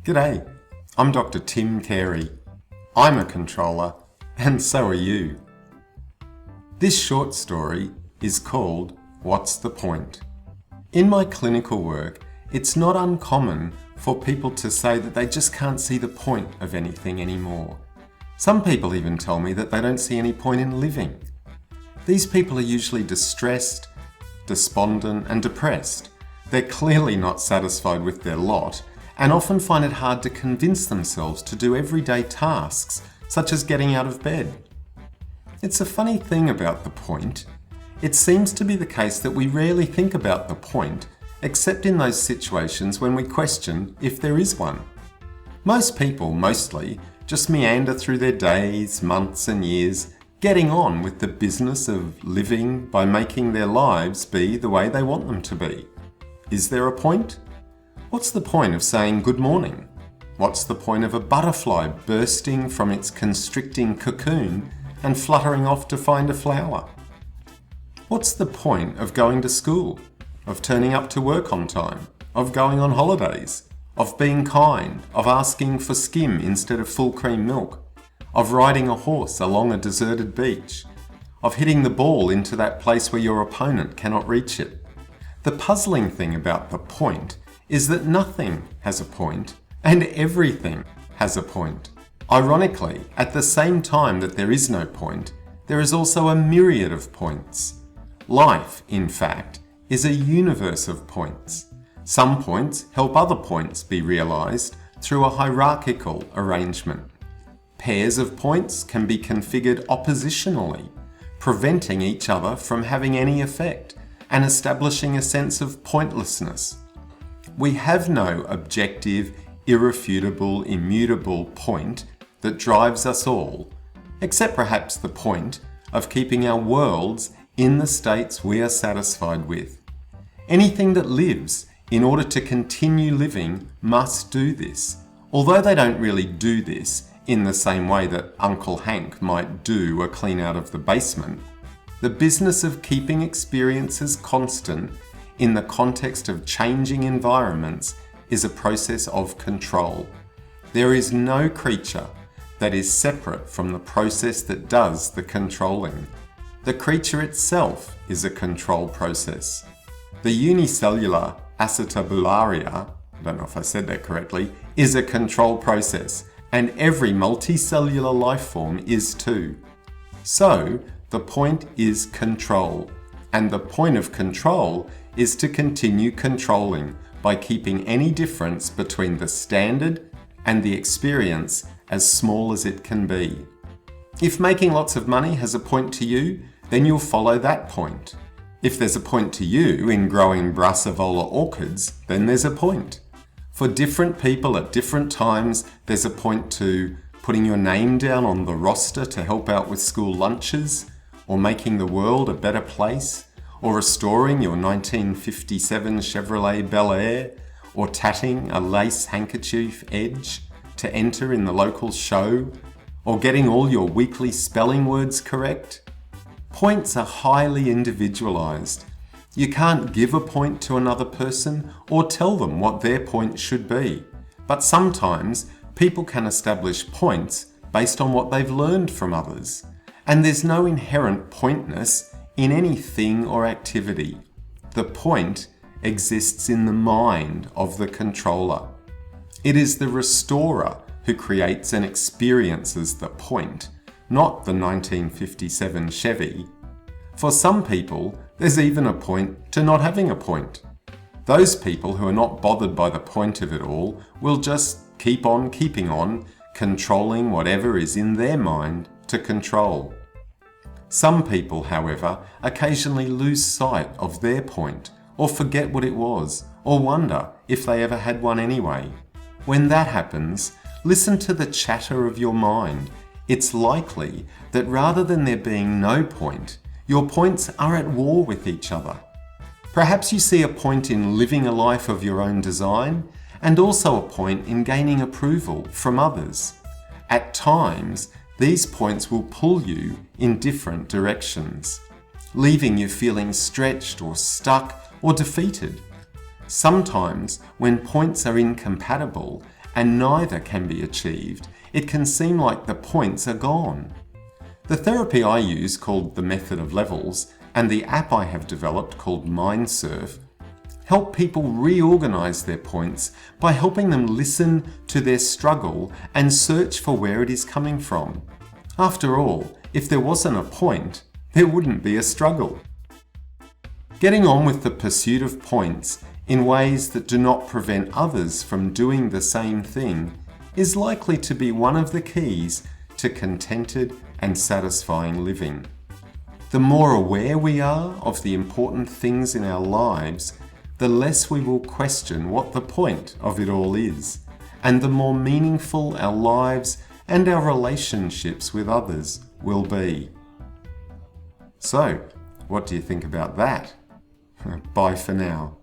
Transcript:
G'day, I'm Dr. Tim Carey. I'm a controller, and so are you. This short story is called What's the Point? In my clinical work, it's not uncommon for people to say that they just can't see the point of anything anymore. Some people even tell me that they don't see any point in living. These people are usually distressed, despondent, and depressed. They're clearly not satisfied with their lot and often find it hard to convince themselves to do everyday tasks, such as getting out of bed. It's a funny thing about the point. It seems to be the case that we rarely think about the point, except in those situations when we question if there is one. Most people, mostly, just meander through their days, months and years, getting on with the business of living by making their lives be the way they want them to be. Is there a point? What's the point of saying good morning? What's the point of a butterfly bursting from its constricting cocoon and fluttering off to find a flower? What's the point of going to school, of turning up to work on time, of going on holidays, of being kind, of asking for skim instead of full cream milk, of riding a horse along a deserted beach, of hitting the ball into that place where your opponent cannot reach it? The puzzling thing about the point is that nothing has a point and everything has a point. Ironically, at the same time that there is no point, there is also a myriad of points. Life, in fact, is a universe of points. Some points help other points be realized through a hierarchical arrangement. Pairs of points can be configured oppositionally, preventing each other from having any effect and establishing a sense of pointlessness. We have no objective, irrefutable, immutable point that drives us all, except perhaps the point of keeping our worlds in the states we are satisfied with. Anything that lives, in order to continue living, must do this, although they don't really do this in the same way that Uncle Hank might do a clean out of the basement. The business of keeping experiences constant in the context of changing environments is a process of control. There is no creature that is separate from the process that does the controlling. The creature itself is a control process. The unicellular acetabularia, I don't know if I said that correctly, is a control process, and every multicellular life form is too. So, the point is control, and the point of control is to continue controlling by keeping any difference between the standard and the experience as small as it can be. If making lots of money has a point to you, then you'll follow that point. If there's a point to you in growing Brassavola orchids, then there's a point. For different people at different times, there's a point to putting your name down on the roster to help out with school lunches, or making the world a better place, or restoring your 1957 Chevrolet Bel Air, or tatting a lace handkerchief edge to enter in the local show, or getting all your weekly spelling words correct. Points are highly individualized. You can't give a point to another person or tell them what their point should be. But sometimes people can establish points based on what they've learned from others. And there's no inherent pointness in any thing or activity. The point exists in the mind of the controller. It is the restorer who creates and experiences the point, not the 1957 Chevy. For some people, there's even a point to not having a point. Those people who are not bothered by the point of it all will just keep on keeping on, controlling whatever is in their mind to control. Some people, however, occasionally lose sight of their point, or forget what it was, or wonder if they ever had one anyway. When that happens, listen to the chatter of your mind. It's likely that rather than there being no point, your points are at war with each other. Perhaps you see a point in living a life of your own design, and also a point in gaining approval from others. At times, these points will pull you in different directions, leaving you feeling stretched or stuck or defeated. Sometimes, when points are incompatible and neither can be achieved, it can seem like the points are gone. The therapy I use, called the Method of Levels, and the app I have developed called MindSurf, help people reorganize their points by helping them listen to their struggle and search for where it is coming from. After all, if there wasn't a point, there wouldn't be a struggle. Getting on with the pursuit of points in ways that do not prevent others from doing the same thing is likely to be one of the keys to contented and satisfying living. The more aware we are of the important things in our lives, the less we will question what the point of it all is, and the more meaningful our lives and our relationships with others will be. So, what do you think about that? Bye for now.